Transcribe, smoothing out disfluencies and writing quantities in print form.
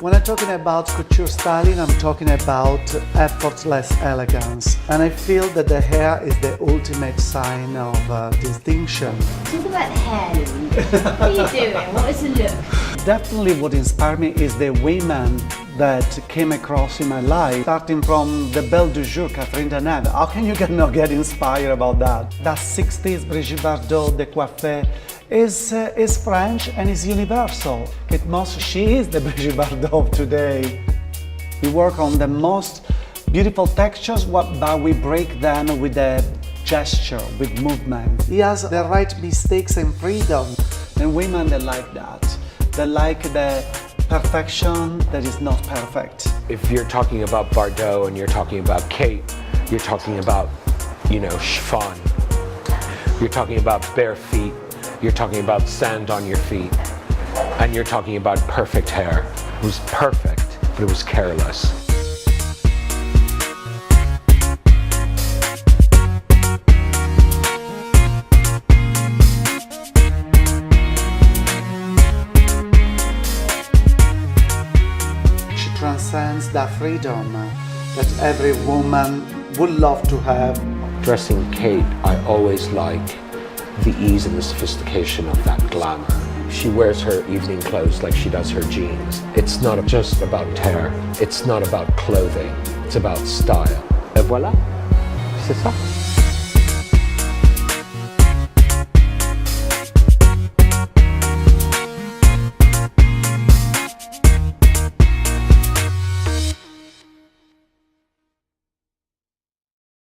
When I'm talking about couture styling, I'm talking about effortless elegance. And I feel that the hair is the ultimate sign of distinction. Talk about the hair, Louise. What are you doing? What is the look? Definitely what inspired me is the women that came across in my life, starting from the Belle du Jour, Catherine Deneuve. How can you not get inspired about that? That 60s Brigitte Bardot, the coiffure, is French and is universal. Kate Moss, she is the Brigitte Bardot of today. We work on the most beautiful textures, but we break them with a gesture, with movement. He has the right mistakes and freedom. And women, they like that. They like the perfection that is not perfect. If you're talking about Bardot and you're talking about Kate, you're talking about, chiffon. You're talking about bare feet. You're talking about sand on your feet. And you're talking about perfect hair. It was perfect, but it was careless. Transcends that freedom that every woman would love to have. Dressing Kate, I always like the ease and the sophistication of that glamour. She wears her evening clothes like she does her jeans. It's not just about hair, it's not about clothing, it's about style. Et voilà, c'est ça.